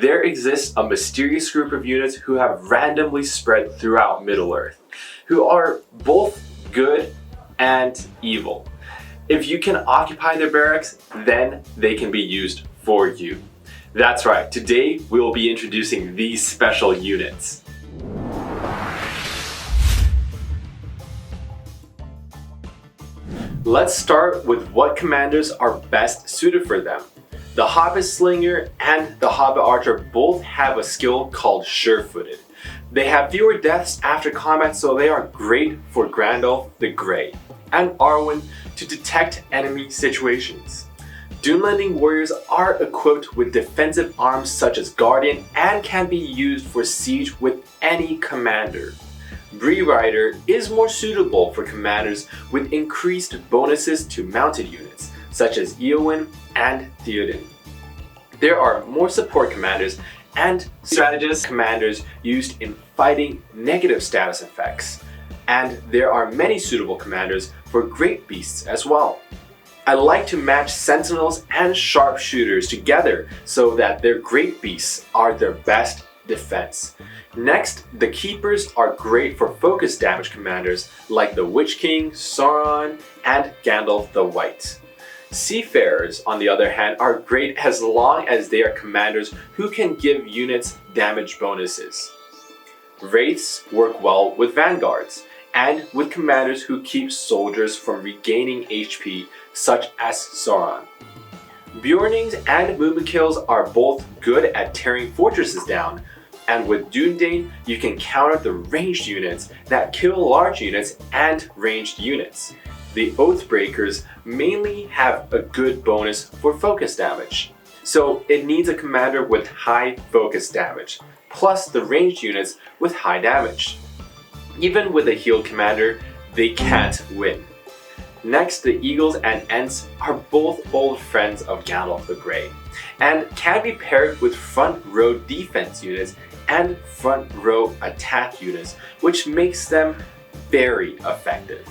there exists a mysterious group of units who have randomly spread throughout Middle-earth, who are both good and evil. If you can occupy their barracks, then they can be used for you. That's right, today we will be introducing these special units. Let's start with what commanders are best suited for them. The Hobbit Slinger and the Hobbit Archer both have a skill called Sure-Footed. They have fewer deaths after combat, so they are great for Grandolph the Grey and Arwen to detect enemy situations. Dunelending warriors are equipped with defensive arms such as Guardian and can be used for siege with any commander. Bree Rider is more suitable for commanders with increased bonuses to mounted units, such as Eowyn and Theoden. There are more support commanders and strategist commanders used in fighting negative status effects, and there are many suitable commanders for great beasts as well. I like to match sentinels and sharpshooters together so that their great beasts are their best defense. Next, the Keepers are great for focus damage commanders like the Witch King, Sauron, and Gandalf the White. Seafarers, on the other hand, are great as long as they are commanders who can give units damage bonuses. Wraiths work well with vanguards and with commanders who keep soldiers from regaining HP, such as Sauron. Bjornings and Moonbakils are both good at tearing fortresses down, and with Dúnedain, you can counter the ranged units that kill large units and ranged units. The Oathbreakers mainly have a good bonus for focus damage, so it needs a commander with high focus damage, plus the ranged units with high damage. Even with a healed commander, they can't win. Next, the Eagles and Ents are both old friends of Gandalf the Grey, and can be paired with front row defense units and front row attack units, which makes them very effective.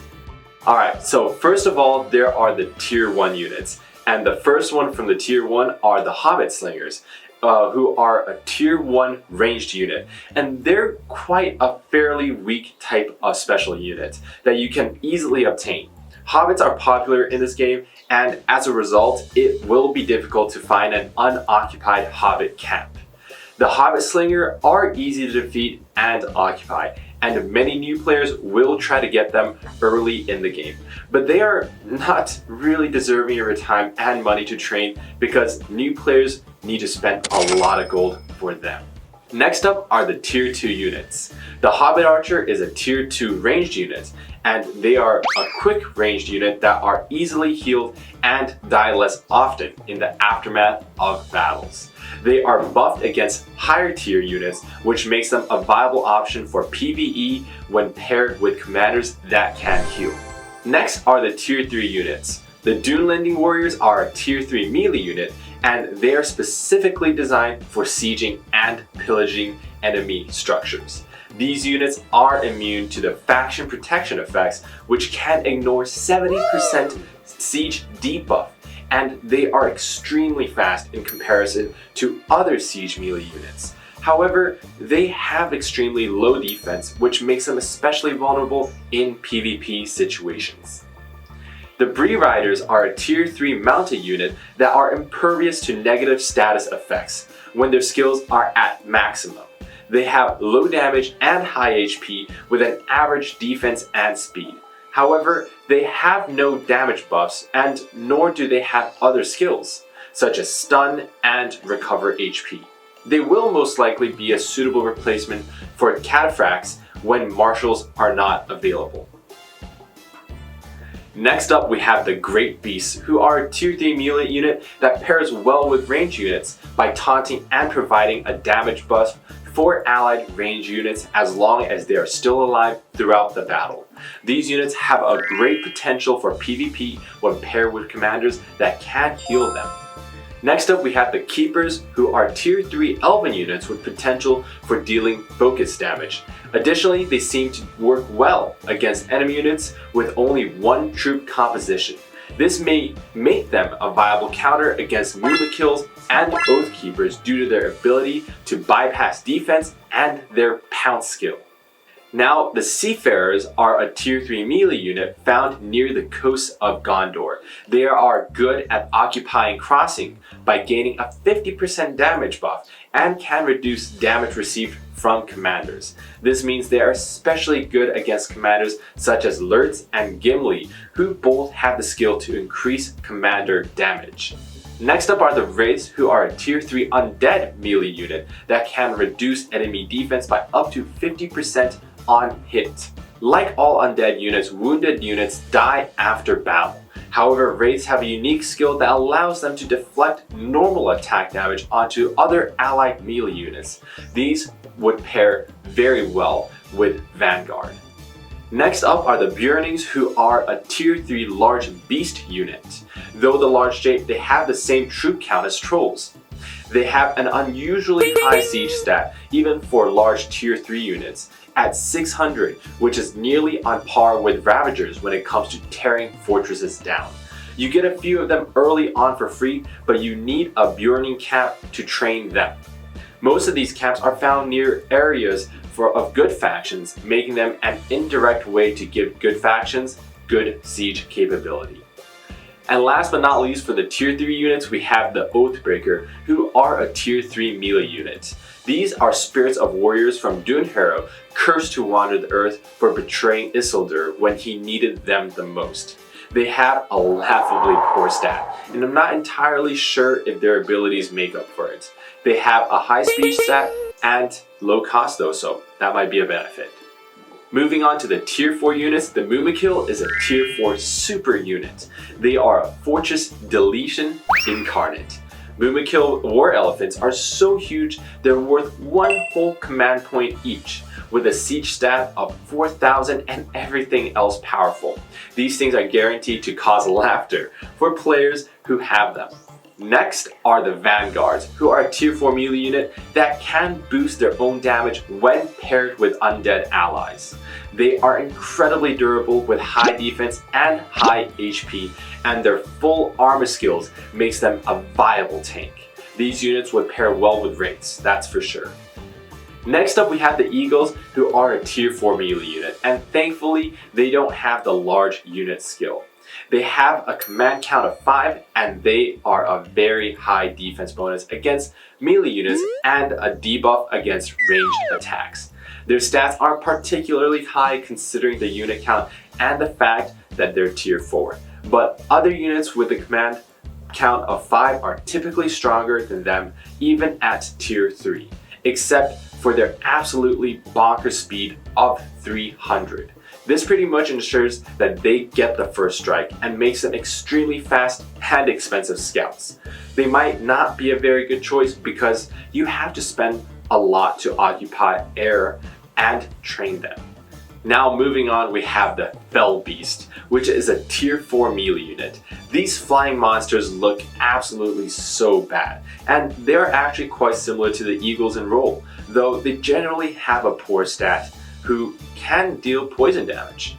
Alright, so first of all, there are the Tier 1 units, and the first one from the Tier 1 are the Hobbit Slingers, who are a Tier 1 ranged unit, and they're quite a fairly weak type of special unit that you can easily obtain. Hobbits are popular in this game, and as a result, it will be difficult to find an unoccupied Hobbit camp. The Hobbit Slinger are easy to defeat and occupy, and many new players will try to get them early in the game. But they are not really deserving of your time and money to train because new players need to spend a lot of gold for them. Next up are the Tier 2 units. The Hobbit Archer is a Tier 2 ranged unit, and they are a quick ranged unit that are easily healed and die less often in the aftermath of battles. They are buffed against higher tier units, which makes them a viable option for PvE when paired with commanders that can heal. Next are the Tier 3 units. The Dunelending Warriors are a Tier 3 melee unit, and they are specifically designed for sieging and pillaging enemy structures. These units are immune to the faction protection effects, which can ignore 70% siege debuff, and they are extremely fast in comparison to other siege melee units. However, they have extremely low defense, which makes them especially vulnerable in PvP situations. The Bree Riders are a Tier 3 mounted unit that are impervious to negative status effects when their skills are at maximum. They have low damage and high HP with an average defense and speed. However, they have no damage buffs, and nor do they have other skills, such as stun and recover HP. They will most likely be a suitable replacement for cataphracts when marshals are not available. Next up, we have the Great Beasts, who are a Tier 3 melee unit that pairs well with range units by taunting and providing a damage buff for allied range units as long as they are still alive throughout the battle. These units have a great potential for PvP when paired with commanders that can heal them. Next up, we have the Keepers, who are Tier 3 Elven units with potential for dealing focus damage. Additionally, they seem to work well against enemy units with only one troop composition. This may make them a viable counter against Mimikills and Oathkeepers due to their ability to bypass defense and their pounce skill. Now, the Seafarers are a tier 3 melee unit found near the coast of Gondor. They are good at occupying crossing by gaining a 50% damage buff and can reduce damage received from commanders. This means they are especially good against commanders such as Lurtz and Gimli, who both have the skill to increase commander damage. Next up are the Wraiths, who are a tier 3 undead melee unit that can reduce enemy defense by up to 50% on hit. Like all undead units, wounded units die after battle. However, Wraiths have a unique skill that allows them to deflect normal attack damage onto other allied melee units. These would pair very well with Vanguard. Next up are the Bjornings, who are a tier 3 large beast unit. Though the large shape, they have the same troop count as trolls. They have an unusually high siege stat, even for large tier 3 units, at 600, which is nearly on par with Ravagers when it comes to tearing fortresses down. You get a few of them early on for free, but you need a Bjorning camp to train them. Most of these camps are found near areas of good factions, making them an indirect way to give good factions good siege capability. And last but not least, for the tier 3 units, we have the Oathbreaker, who are a tier 3 melee unit. These are spirits of warriors from Dunharrow, cursed to wander the earth for betraying Isildur when he needed them the most. They have a laughably poor stat, and I'm not entirely sure if their abilities make up for it. They have a high speed stat and low cost though, so that might be a benefit. Moving on to the tier 4 units, the Mumikill is a tier 4 super unit. They are a fortress deletion incarnate. Mumikill war elephants are so huge they're worth one whole command point each, with a siege stat of 4,000 and everything else powerful. These things are guaranteed to cause laughter for players who have them. Next are the Vanguards, who are a tier 4 melee unit that can boost their own damage when paired with undead allies. They are incredibly durable with high defense and high HP, and their full armor skills makes them a viable tank. These units would pair well with Wraiths, that's for sure. Next up we have the Eagles, who are a tier 4 melee unit, and thankfully they don't have the large unit skill. They have a command count of 5 and they are a very high defense bonus against melee units and a debuff against ranged attacks. Their stats aren't particularly high considering the unit count and the fact that they're tier 4, but other units with a command count of 5 are typically stronger than them even at tier 3, except for their absolutely bonkers speed of 300. This pretty much ensures that they get the first strike and makes them extremely fast and expensive scouts. They might not be a very good choice because you have to spend a lot to occupy air and train them. Now moving on, we have the Fell Beast, which is a tier 4 melee unit. These flying monsters look absolutely so bad, and they're actually quite similar to the Eagles in role, though they generally have a poor stat who can deal poison damage.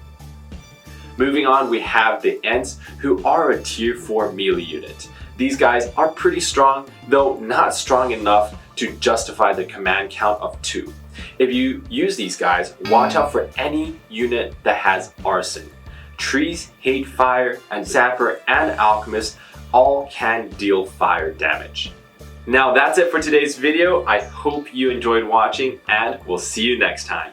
Moving on, we have the Ents, who are a tier 4 melee unit. These guys are pretty strong, though not strong enough to justify the command count of 2. If you use these guys, watch out for any unit that has Arson. Trees hate fire, and Sapper and Alchemist all can deal fire damage. Now that's it for today's video. I hope you enjoyed watching, and we'll see you next time.